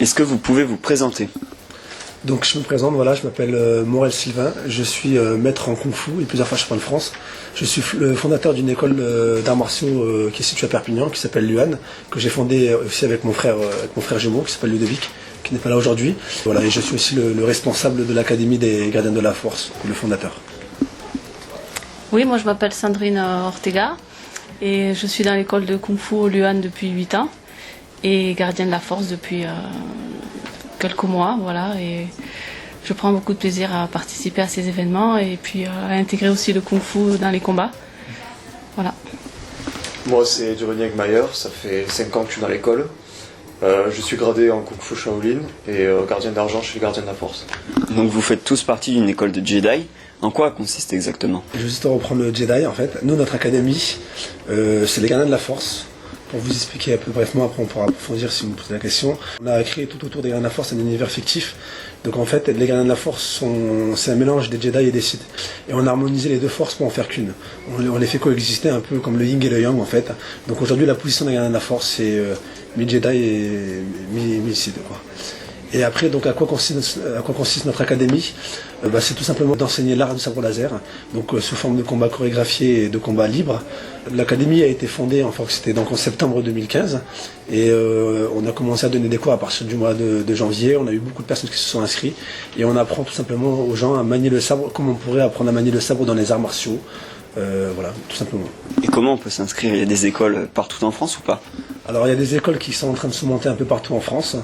Est-ce que vous pouvez vous présenter? Donc je me présente, voilà, je m'appelle Morel Sylvain, je suis maître en Kung Fu et plusieurs fois champion de France. Je suis le fondateur d'une école d'arts martiaux qui est située à Perpignan, qui s'appelle Luan, que j'ai fondée aussi avec mon frère jumeau qui s'appelle Ludovic, qui n'est pas là aujourd'hui. Voilà, et je suis aussi le responsable de l'Académie des Gardiens de la Force, le fondateur. Oui, moi je m'appelle Sandrine Ortega et je suis dans l'école de Kung Fu au Luan depuis 8 ans et gardien de la force depuis quelques mois, voilà, et je prends beaucoup de plaisir à participer à ces événements et puis à intégrer aussi le Kung Fu dans les combats. Voilà. Moi c'est Duruniek Mayer, ça fait 5 ans que je suis dans l'école. Je suis gradé en Kung Fu Shaolin et gardien d'argent chez les Gardiens de la Force. Donc vous faites tous partie d'une école de Jedi. En quoi consiste exactement? Je vais juste reprendre le Jedi en fait. Nous, notre académie, c'est les Gardiens de la Force. Pour vous expliquer un peu brièvement, après on pourra approfondir si vous me posez la question. On a créé tout autour des Gardiens de la Force un univers fictif. Donc en fait, les Gardiens de la Force, c'est un mélange des Jedi et des Sith. Et on a harmonisé les deux forces pour en faire qu'une. On les fait coexister un peu comme le Yin et le Yang en fait. Donc aujourd'hui, la position des Gardiens de la Force, c'est mi-Jedi et mi-Sith, quoi. Et après, donc, à quoi consiste notre académie? C'est tout simplement d'enseigner l'art du sabre laser, donc sous forme de combat chorégraphié et de combat libre. L'académie a été fondée, enfin c'était donc en septembre 2015, et on a commencé à donner des cours à partir du mois de janvier. On a eu beaucoup de personnes qui se sont inscrites, et on apprend tout simplement aux gens à manier le sabre, comme on pourrait apprendre à manier le sabre dans les arts martiaux. Voilà, tout simplement. Et comment on peut s'inscrire? Il y a des écoles partout en France ou pas? Alors il y a des écoles qui sont en train de se monter un peu partout en France.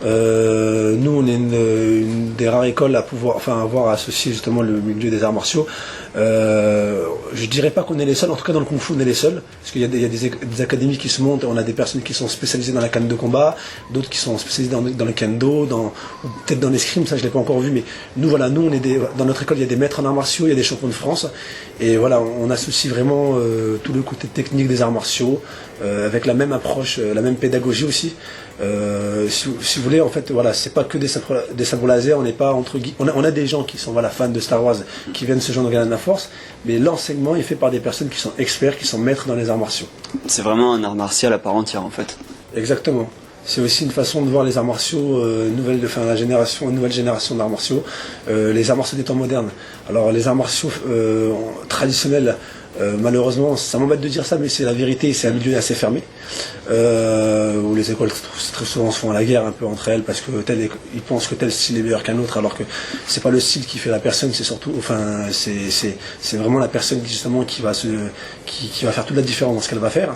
Nous on est une des rares écoles à pouvoir, enfin, avoir associé justement le milieu des arts martiaux. Je dirais pas qu'on est les seuls, en tout cas dans le Kung Fu on est les seuls, parce qu'il y a des académies qui se montent, on a des personnes qui sont spécialisées dans la canne de combat, d'autres qui sont spécialisées dans le kendo, ou peut-être dans l'escrime, ça je l'ai pas encore vu, mais nous voilà, nous on est dans notre école il y a des maîtres en arts martiaux, il y a des champions de France, et voilà, on associe vraiment tout le côté technique des arts martiaux, avec la même approche, la même pédagogie aussi. Si vous voulez, en fait, voilà, c'est pas que des sabres laser, on a des gens qui sont, voilà, fans de Star Wars, qui viennent se joindre au Gardiens de la Force, mais l'enseignement est fait par des personnes qui sont experts, qui sont maîtres dans les arts martiaux. C'est vraiment un art martial à part entière en fait. Exactement. C'est aussi une façon de voir les arts martiaux, une nouvelle génération d'arts martiaux, les arts martiaux des temps modernes. Alors les arts martiaux traditionnels, malheureusement, ça m'embête de dire ça, mais c'est la vérité, c'est un milieu assez fermé, où les écoles très souvent se font à la guerre un peu entre elles, parce que ils pensent que tel style est meilleur qu'un autre, alors que c'est pas le style qui fait la personne, c'est surtout, enfin, c'est vraiment la personne justement qui va faire toute la différence dans ce qu'elle va faire.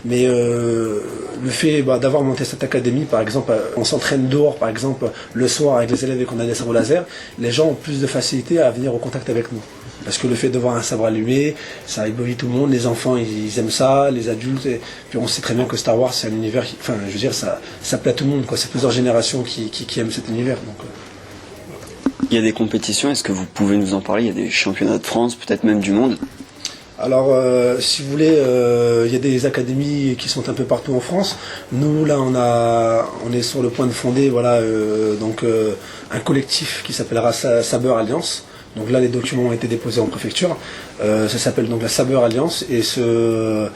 Mais le fait d'avoir monté cette académie, par exemple, on s'entraîne dehors, par exemple, le soir avec les élèves et qu'on a des sabres laser, les gens ont plus de facilité à venir au contact avec nous. Parce que le fait de voir un sabre allumé, ça éblouit tout le monde, les enfants ils aiment ça, les adultes, et puis on sait très bien que Star Wars c'est un univers enfin je veux dire, ça plaît à tout le monde, quoi. C'est plusieurs générations qui aiment cet univers. Donc, Il y a des compétitions, est-ce que vous pouvez nous en parler? Il y a des championnats de France, peut-être même du monde? Alors, si vous voulez, il y a des académies qui sont un peu partout en France. Nous, là, on est sur le point de fonder, voilà, un collectif qui s'appellera Saber Alliance. Donc là, les documents ont été déposés en préfecture. Ça s'appelle donc la Saber Alliance, et ce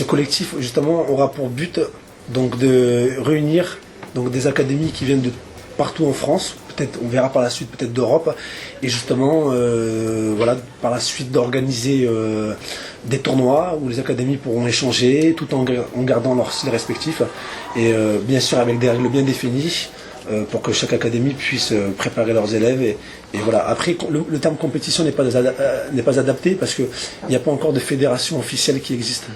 collectif, justement, aura pour but donc de réunir donc des académies qui viennent de partout en France. Peut-être, on verra par la suite, peut-être d'Europe, et justement, voilà, par la suite d'organiser des tournois où les académies pourront échanger tout en gardant leur style respectif, et bien sûr avec des règles bien définies pour que chaque académie puisse préparer leurs élèves. Et voilà. Après, le terme compétition n'est pas adapté parce qu'il n'y a pas encore de fédération officielle qui existe.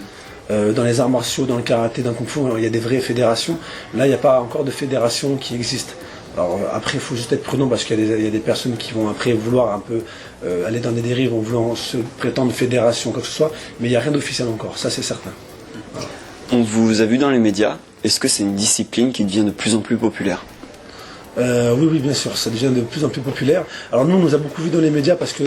Dans les arts martiaux, dans le karaté, dans le kung fu, il y a des vraies fédérations. Là, il n'y a pas encore de fédération qui existe. Alors après, il faut juste être prudent parce qu'il y a des personnes qui vont après vouloir un peu aller dans des dérives en voulant se prétendre fédération, quoi que ce soit, mais il n'y a rien d'officiel encore, ça c'est certain. Voilà. On vous a vu dans les médias, est-ce que c'est une discipline qui devient de plus en plus populaire? Oui, bien sûr, ça devient de plus en plus populaire. Alors nous, on nous a beaucoup vu dans les médias parce que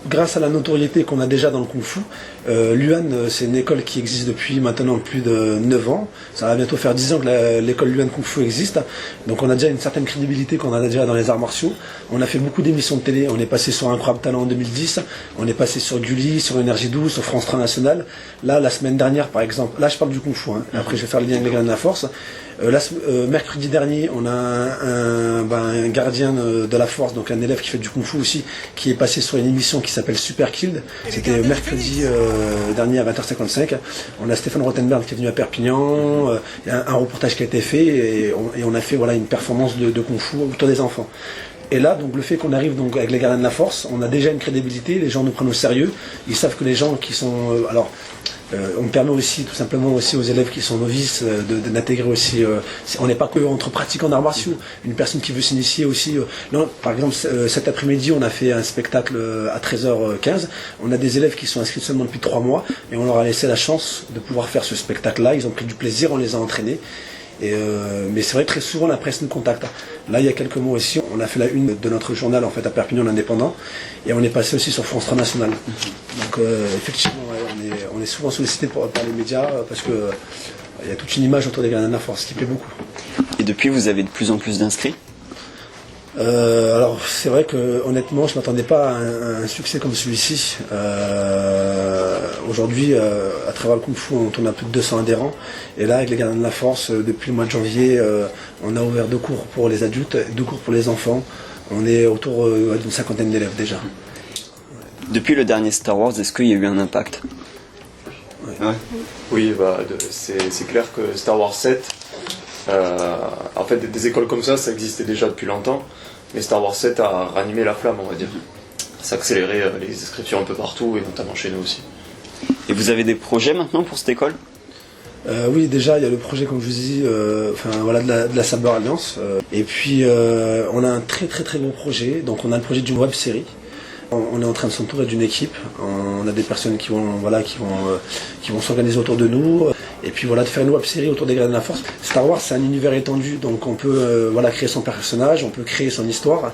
grâce à la notoriété qu'on a déjà dans le Kung Fu, Luan, c'est une école qui existe depuis maintenant plus de 9 ans. Ça va bientôt faire 10 ans que l'école Luan Kung Fu existe. Donc on a déjà une certaine crédibilité qu'on a déjà dans les arts martiaux. On a fait beaucoup d'émissions de télé. On est passé sur Incroyable Talent en 2010. On est passé sur Gulli, sur Énergie 12, sur France 3 National. Là, la semaine dernière, par exemple, là je parle du Kung Fu. Après, je vais faire le lien avec les Gardiens de la Force. Mercredi dernier, on a un gardien de la force, donc un élève qui fait du kung-fu aussi, qui est passé sur une émission qui s'appelle Super Killed. C'était mercredi dernier à 20h55. On a Stéphane Rothenberg qui est venu à Perpignan. Il y a un reportage qui a été fait et on a fait une performance de kung-fu autour des enfants. Et là, donc, le fait qu'on arrive donc avec les Gardiens de la Force, on a déjà une crédibilité, les gens nous prennent au sérieux, ils savent que les gens qui sont... on permet aussi, tout simplement, aussi aux élèves qui sont novices d'intégrer aussi... on n'est pas que entre pratiquants d'arts martiaux. Une personne qui veut s'initier aussi... par exemple, cet après-midi, on a fait un spectacle à 13h15. On a des élèves qui sont inscrits seulement depuis 3 mois et on leur a laissé la chance de pouvoir faire ce spectacle-là. Ils ont pris du plaisir, on les a entraînés. Mais c'est vrai que très souvent la presse nous contacte. Là, il y a quelques mois aussi, on a fait la une de notre journal en fait à Perpignan l'Indépendant et on est passé aussi sur France 3 National. Donc effectivement, on est souvent sollicité par les médias parce que il y a toute une image autour des Gardiens de la Force qui plaît beaucoup. Et depuis, vous avez de plus en plus d'inscrits? Alors c'est vrai que honnêtement je ne m'attendais pas à un succès comme celui-ci. Aujourd'hui à travers le Kung Fu on tourne à plus de 200 adhérents et là avec les Gardiens de la Force depuis le mois de janvier on a ouvert 2 cours pour les adultes, 2 cours pour les enfants. On est autour d'une 50aine d'élèves déjà. Depuis le dernier Star Wars, est-ce qu'il y a eu un impact? Ouais. Oui, c'est clair que Star Wars 7, en fait des écoles comme ça existait déjà depuis longtemps, mais Star Wars 7 a ranimé la flamme, on va dire. Ça a accéléré les inscriptions un peu partout et notamment chez nous aussi. Et vous avez des projets maintenant pour cette école? Oui, déjà il y a le projet comme je vous dis, de la Saber Alliance. Et puis on a un très gros projet. Donc on a le projet d'une web série. On est en train de s'entourer d'une équipe. On a des personnes qui vont s'organiser autour de nous. Et puis de faire une web série autour des Gardiens de la Force. Star Wars c'est un univers étendu, donc on peut créer son personnage, on peut créer son histoire.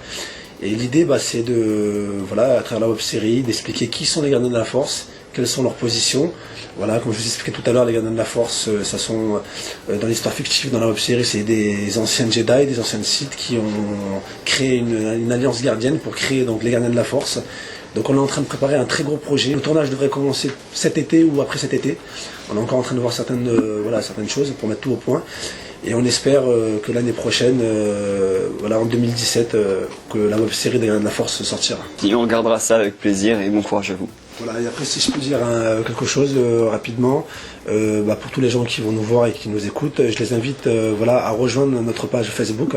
Et l'idée c'est de à travers la web série d'expliquer qui sont les Gardiens de la Force, quelles sont leurs positions. Voilà, comme je vous expliquais tout à l'heure, les Gardiens de la Force, ça sont dans l'histoire fictive, dans la web série, c'est des anciens Jedi, des anciens Sith qui ont créé une alliance gardienne pour créer donc les Gardiens de la Force. Donc on est en train de préparer un très gros projet. Le tournage devrait commencer cet été ou après cet été. On est encore en train de voir certaines choses pour mettre tout au point. Et on espère que l'année prochaine, en 2017, que la web série des Gardiens de la Force sortira. Et on regardera ça avec plaisir et bon courage à vous. Voilà, et après si je peux dire quelque chose rapidement, pour tous les gens qui vont nous voir et qui nous écoutent, je les invite à rejoindre notre page Facebook,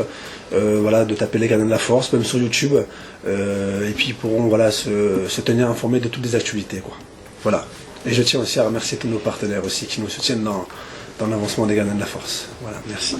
de taper les Gardiens de la Force, même sur YouTube, et puis ils pourront se tenir informés de toutes les actualités, quoi. Voilà. Et je tiens aussi à remercier tous nos partenaires aussi qui nous soutiennent dans l'avancement des Gardiens de la Force. Voilà, merci.